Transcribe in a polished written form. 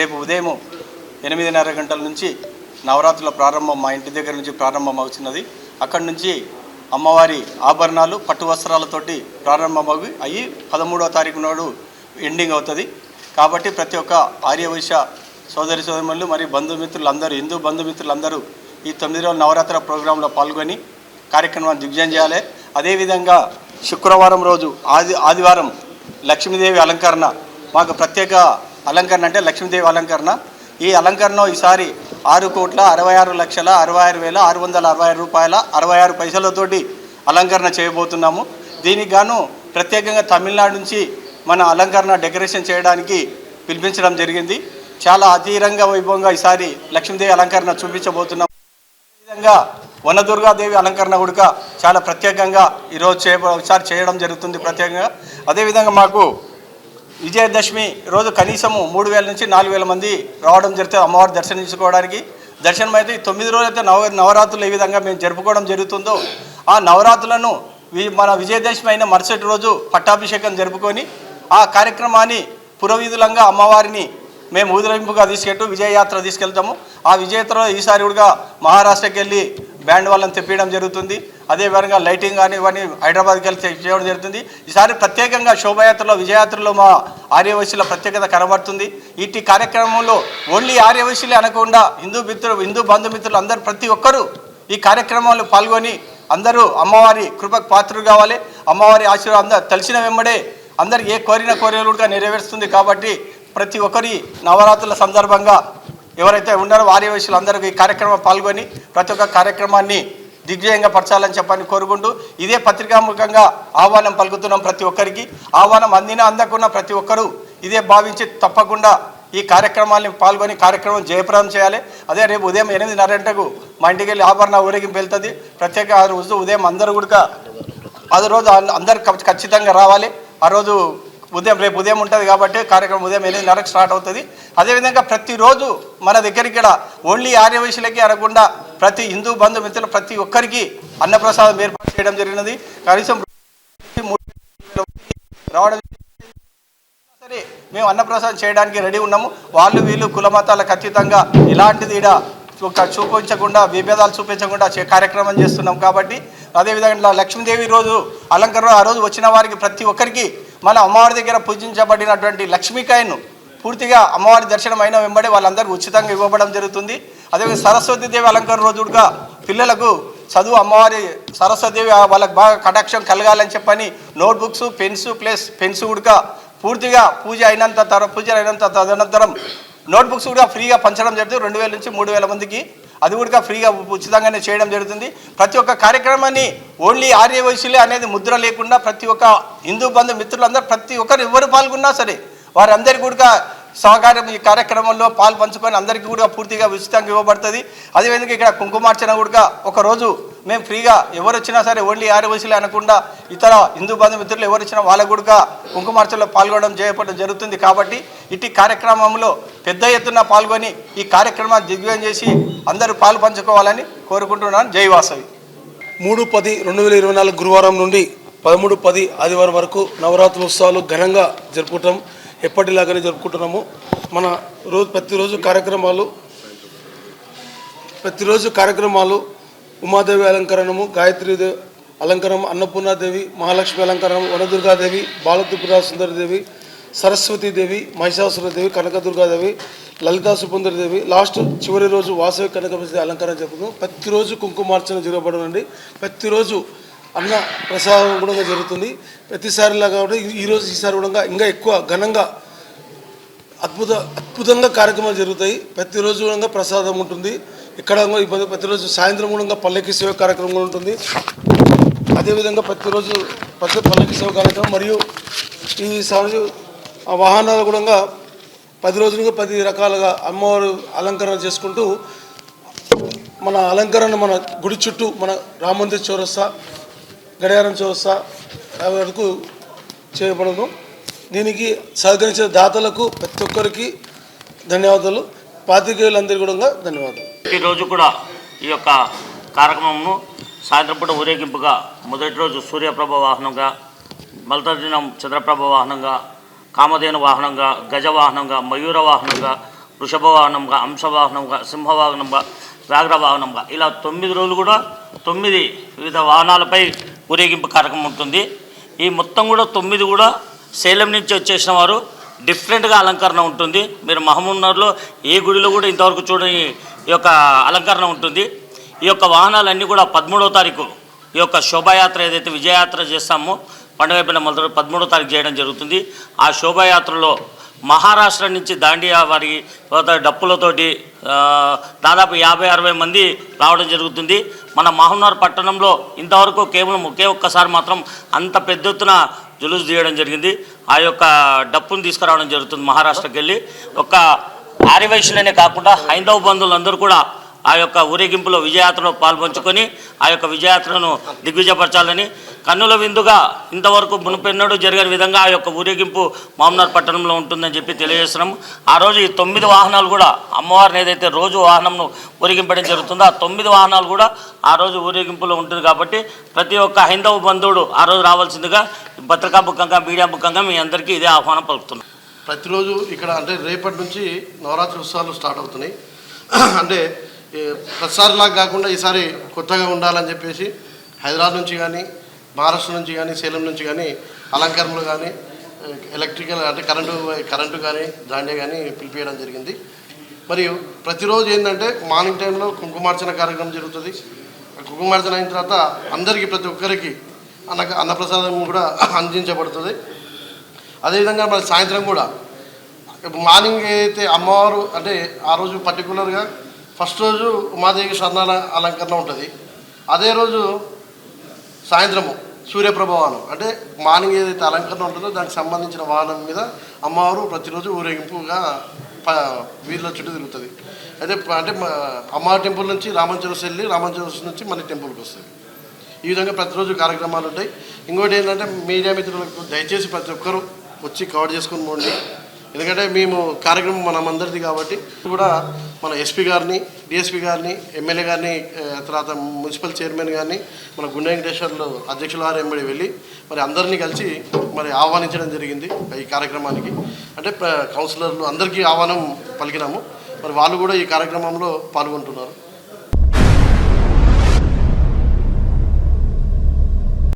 రేపు ఉదయం 8:30 గంటల నుంచి నవరాత్రుల ప్రారంభం మా ఇంటి దగ్గర నుంచి ప్రారంభం అవుతున్నది. అక్కడి నుంచి అమ్మవారి ఆభరణాలు పట్టు వస్త్రాలతోటి ప్రారంభమవి అయ్యి 13వ తారీఖు నాడు ఎండింగ్ అవుతుంది. కాబట్టి ప్రతి ఒక్క ఆర్యవైశ్య సోదరి సోదరులు మరియు బంధుమిత్రులందరూ హిందూ బంధుమిత్రులందరూ ఈ 9 రోజుల నవరాత్రి ప్రోగ్రాంలో పాల్గొని కార్యక్రమాన్ని దిగ్విజయం చేయాలి. అదేవిధంగా శుక్రవారం రోజు ఆదివారం లక్ష్మీదేవి అలంకరణ, మాకు ప్రత్యేక అలంకరణ అంటే లక్ష్మీదేవి అలంకరణ. ఈ అలంకరణ ఈసారి 6,66,66,666 రూపాయల 66 పైసలతోటి అలంకరణ చేయబోతున్నాము. దీనికి గాను ప్రత్యేకంగా తమిళనాడు నుంచి మన అలంకరణ డెకరేషన్ చేయడానికి పిలిపించడం జరిగింది. చాలా అతిరంగ వైభవంగా ఈసారి లక్ష్మీదేవి అలంకరణ చూపించబోతున్నాం. అదేవిధంగా వనదుర్గాదేవి అలంకరణ కూడా చాలా ప్రత్యేకంగా ఈసారి చేయడం జరుగుతుంది ప్రత్యేకంగా. అదేవిధంగా మాకు విజయదశమి రోజు కనీసము 3,000 నుంచి 4,000 మంది రావడం జరుగుతుంది అమ్మవారి దర్శించుకోవడానికి. దర్శనం అయితే 9 రోజులు అయితే నవరాత్రులు ఏ విధంగా మేము జరుపుకోవడం జరుగుతుందో ఆ నవరాత్రులను మన విజయదశమి అయిన మరుసటి రోజు పట్టాభిషేకం జరుపుకొని ఆ కార్యక్రమాన్ని పురవీధులంగా అమ్మవారిని మేము ఊరేగింపుగా విజయయాత్ర తీసుకెళ్తాము. ఆ విజయయాత్రలో ఈసారి కూడా మహారాష్ట్రకి వెళ్ళి బ్యాండ్ వాళ్ళని తెప్పించడం జరుగుతుంది. అదేవిధంగా లైటింగ్ కానీ ఇవన్నీ హైదరాబాద్కి వెళ్ళి చేయడం జరుగుతుంది. ఈసారి ప్రత్యేకంగా శోభయాత్రలో విజయయాత్రలో మా ఆర్యవైశ్యుల ప్రత్యేకత కనబడుతుంది. ఇట్టి కార్యక్రమంలో ఓన్లీ ఆర్యవైశ్యులే అనకుండా హిందూ బంధుమిత్రులు అందరూ ప్రతి ఒక్కరూ ఈ కార్యక్రమంలో పాల్గొని అందరూ అమ్మవారి కృపకు పాత్రలు కావాలి. అమ్మవారి ఆశీర్వాదం అందరూ తెలిసిన వెంబడే అందరు ఏ కోరిన కోరికలు కూడా నెరవేరుస్తుంది. కాబట్టి ప్రతి ఒక్కరి నవరాత్రుల సందర్భంగా ఎవరైతే ఉన్నారో ఆర్యవైశ్యులు అందరూ ఈ కార్యక్రమం పాల్గొని ప్రతి ఒక్క కార్యక్రమాన్ని దిగ్విజయంగా పరచాలని చెప్పని కోరుకుంటూ ఇదే పత్రికాముఖంగా ఆహ్వానం పలుకుతున్నాం. ప్రతి ఒక్కరికి ఆహ్వానం అందకున్న ప్రతి ఒక్కరూ ఇదే భావించి తప్పకుండా ఈ కార్యక్రమాన్ని పాల్గొని కార్యక్రమం జయప్రదం చేయాలి. అదే రేపు ఉదయం 8:30 గంటలకు మా ఇంటికి వెళ్ళి ఆభరణ ఊరేగింపు వెళ్తుంది. ప్రత్యేక ఆ రోజు ఉదయం అందరూ కూడా అది రోజు అందరు ఖచ్చితంగా రావాలి. ఆ రోజు రేపు ఉదయం ఉంటుంది కాబట్టి కార్యక్రమం ఉదయం 8:30కి స్టార్ట్ అవుతుంది. అదేవిధంగా ప్రతిరోజు మన దగ్గరికి ఇక్కడ ఓన్లీ ఆర్యవైశ్యులకి అనకుండా ప్రతి హిందూ బంధుమిత్రులు ప్రతి ఒక్కరికి అన్నప్రసాదం ఏర్పాటు చేయడం జరిగినది. కనీసం రావడం సరే మేము అన్నప్రసాదం చేయడానికి రెడీ ఉన్నాము. వాళ్ళు వీళ్ళు కులమతాలకు ఖచ్చితంగా ఇలాంటిది చూపించకుండా విభేదాలు చూపించకుండా కార్యక్రమం చేస్తున్నాం. కాబట్టి అదేవిధంగా లక్ష్మీదేవి రోజు అలంకరణ ఆ రోజు వచ్చిన వారికి ప్రతి ఒక్కరికి మన అమ్మవారి దగ్గర పూజించబడినటువంటి లక్ష్మీకాయను పూర్తిగా అమ్మవారి దర్శనం అయిన వెంబడే వాళ్ళందరికీ ఉచితంగా ఇవ్వబడం జరుగుతుంది. అదేవిధంగా సరస్వతీదేవి అలంకరణ రోజు కూడా పిల్లలకు చదువు అమ్మవారి సరస్వతీదేవి వాళ్ళకి బాగా కటాక్షం కలగాలని చెప్పని నోట్బుక్స్ పెన్స్ కూడా పూర్తిగా పూజ అయినంత తదనంతరం నోట్బుక్స్ కూడా ఫ్రీగా పంచడం జరుగుతుంది. 2,000 నుంచి 3,000 మందికి అది కూడా ఫ్రీగా ఉచితంగానే చేయడం జరుగుతుంది. ప్రతి ఒక్క కార్యక్రమాన్ని ఓన్లీ ఆర్యవైశ్యులే అనేది ముద్ర లేకుండా ప్రతి ఒక్క హిందూ బంధుమిత్రులందరూ ప్రతి ఒక్కరు ఎవరు పాల్గొన్నా సరే వారందరికీ కూడా సహకారం ఈ కార్యక్రమంలో పాలు పంచుకొని అందరికీ కూడా పూర్తిగా ఉచితంగా ఇవ్వబడుతుంది. అదేవిధంగా ఇక్కడ కుంకుమార్చన కూడా ఒకరోజు మేము ఫ్రీగా ఎవరు వచ్చినా సరే ఓన్లీ ఆర్యవైశ్యులే అనకుండా ఇతర హిందూ బంధుమిత్రులు ఎవరు వచ్చినా వాళ్ళకు కూడా కుంకుమార్చనలో పాల్గొనడం చేయడం జరుగుతుంది. కాబట్టి ఇటు కార్యక్రమంలో పెద్ద ఎత్తున పాల్గొని ఈ కార్యక్రమాన్ని దిగ్విజయం చేసి అందరూ పాలు పంచుకోవాలని కోరుకుంటున్నాను. జై వాసవి. 3/10/2024 గురువారం నుండి 13/10 ఆదివారం వరకు నవరాత్రి ఉత్సవాలు ఘనంగా జరుపుకుంటాం. ఎప్పటిలాగానే జరుపుకుంటున్నాము. మన ప్రతిరోజు కార్యక్రమాలు ఉమాదేవి అలంకరణము, గాయత్రీదేవి అలంకరణం, అన్నపూర్ణాదేవి, మహాలక్ష్మి అలంకరణం, వనదుర్గాదేవి, బాలత్రిపుర సుందరదేవి, సరస్వతీదేవి, మహిషాసురదేవి, కనకదుర్గాదేవి, లలితా సుపుందరదేవి, చివరి రోజు వాసవి కనకదేవి అలంకరణ జరుపుతున్నాం. ప్రతిరోజు కుంకుమార్చన జరగబడునండి. ప్రతిరోజు అన్న ప్రసాదం కూడా జరుగుతుంది. ప్రతిసారిలాగా కూడా ఈసారి కూడా ఇంకా ఎక్కువ ఘనంగా అద్భుతంగా కార్యక్రమాలు జరుగుతాయి. ప్రతిరోజు కూడా ప్రసాదం ఉంటుంది. ఇక్కడ ప్రతిరోజు సాయంత్రం కూడా పల్లకి సేవ కార్యక్రమం కూడా ఉంటుంది. అదేవిధంగా ప్రతిరోజు పల్లకి సేవ కార్యక్రమం మరియు ఈ వాహనాలు కూడా 10 రోజులుగా 10 రకాలుగా అమ్మవారు అలంకరణ చేసుకుంటూ మన అలంకరణ మన గుడి చుట్టూ మన రామమందిర్ చౌరస్తా, గడియారం చౌరస్తా వరకు చేయబడను. దీనికి సహకరించిన దాతలకు ప్రతి ఒక్కరికి ధన్యవాదాలు. పాత్రికేయులందరికీ కూడా ధన్యవాదాలు. ఈరోజు కూడా ఈ యొక్క కార్యక్రమంను సాయంత్రం పూట ఊరేగింపుగా మొదటి రోజు సూర్యప్రభ వాహనంగా, మొదటి దినం చంద్రప్రభ వాహనంగా, కామధేను వాహనంగా, గజ వాహనంగా, మయూర వాహనంగా, వృషభవాహనంగా, అంశవాహనంగా, సింహవాహనంగా, వ్యాఘ్రవాహనంగా ఇలా 9 రోజులు కూడా 9 వివిధ వాహనాలపై ఊరేగింపు కార్యక్రమం ఉంటుంది. ఈ మొత్తం కూడా 9 కూడా సేలం నుంచి వచ్చేసిన వారు డిఫరెంట్గా అలంకరణ ఉంటుంది. మీరు మహబూబ్నగర్లో ఏ గుడిలో కూడా ఇంతవరకు చూడని ఈ యొక్క అలంకరణ ఉంటుంది. ఈ యొక్క వాహనాలన్నీ కూడా 13వ తారీఖు ఈ యొక్క శోభాయాత్ర ఏదైతే విజయయాత్ర చేస్తామో పండుగ అయిపోయిన మొదటి 13వ తారీఖు చేయడం జరుగుతుంది. ఆ శోభాయాత్రలో మహారాష్ట్ర నుంచి దాండియా వారి డప్పులతోటి దాదాపు 50-60 మంది రావడం జరుగుతుంది. మన మహబూబ్నగర్ పట్టణంలో ఇంతవరకు కేవలం ఒకే ఒక్కసారి మాత్రం అంత పెద్ద ఎత్తున జులుస్ తీయడం జరిగింది. ఆ యొక్క డప్పును తీసుకురావడం జరుగుతుంది మహారాష్ట్రకి వెళ్ళి. ఒక ఆర్యవైశ్యులనే కాకుండా హైందవ బంధువులందరూ కూడా ఆ యొక్క ఊరేగింపులో విజయయాత్రలో పాల్పంచుకొని ఆ యొక్క విజయయాత్రను దిగ్విజయపరచాలని కన్నుల విందుగా ఇంతవరకు మునుపెన్నడూ జరిగిన విధంగా ఆ యొక్క ఊరేగింపు మహబూబ్నగర్ పట్టణంలో ఉంటుందని చెప్పి తెలియజేస్తున్నాము. ఆ రోజు ఈ 9 వాహనాలు కూడా అమ్మవారిని ఏదైతే రోజు వాహనంను ఊరేగింపడం జరుగుతుందో ఆ 9 వాహనాలు కూడా ఆ రోజు ఊరేగింపులో ఉంటుంది. కాబట్టి ప్రతి ఒక్క హైందవ బంధువుడు ఆ రోజు రావాల్సిందిగా పత్రికా ముఖంగా మీడియా ముఖంగా మీ అందరికీ ఇదే ఆహ్వానం పలుకుతున్నాం. ప్రతిరోజు ఇక్కడ అంటే రేపటి నుంచి నవరాత్రి ఉత్సవాలు స్టార్ట్ అవుతున్నాయి. అంటే ప్రతిసారిలాగా కాకుండా ఈసారి కొత్తగా ఉండాలని చెప్పేసి హైదరాబాద్ నుంచి కానీ, మహారాష్ట్ర నుంచి కానీ, సేలం నుంచి కానీ అలంకరణలు కానీ, ఎలక్ట్రికల్ అంటే కరెంటు కానీ, దాండియా కానీ పిలిపించడం జరిగింది. మరియు ప్రతిరోజు ఏంటంటే మార్నింగ్ టైంలో కుంకుమార్చన కార్యక్రమం జరుగుతుంది. కుంకుమార్చన అయిన తర్వాత అందరికీ ప్రతి ఒక్కరికి అన్నప్రసాదం కూడా అందించబడుతుంది. అదేవిధంగా మరి సాయంత్రం కూడా మార్నింగ్ అయితే అమ్మవారు అంటే ఆ రోజు పర్టికులర్గా ఫస్ట్ రోజు ఉమాదేవి స్వర్ణాల అలంకరణ ఉంటుంది. అదే రోజు సాయంత్రము సూర్యప్రభ వాహనం అంటే మార్నింగ్ ఏదైతే అలంకరణ ఉంటుందో దానికి సంబంధించిన వాహనం మీద అమ్మవారు ప్రతిరోజు ఊరేగింపుగా వీధిలో చుట్టూ తిరుగుతుంది. అయితే అంటే అమ్మవారి టెంపుల్ నుంచి రామంచరస్ వెళ్ళి రామంచరస్ నుంచి మన టెంపుల్కి వస్తుంది. ఈ విధంగా ప్రతిరోజు కార్యక్రమాలు ఉంటాయి. ఇంకోటి ఏంటంటే మీడియా మిత్రులకు దయచేసి ప్రతి ఒక్కరూ వచ్చి కవర్ చేసుకుని పోండి. ఎందుకంటే మేము కార్యక్రమం మనమందరిది కాబట్టి కూడా మన ఎస్పీ గారిని, డిఎస్పీ గారిని, ఎమ్మెల్యే గారిని, తర్వాత మున్సిపల్ చైర్మన్ గారిని, మన గుండె వెంకటేశ్వర్లు అధ్యక్షుల వారు ఎంబడి వెళ్ళి మరి అందరినీ కలిసి మరి ఆహ్వానించడం జరిగింది ఈ కార్యక్రమానికి. అంటే కౌన్సిలర్లు అందరికీ ఆహ్వానం పలికినాము. మరి వాళ్ళు కూడా ఈ కార్యక్రమంలో పాల్గొంటున్నారు.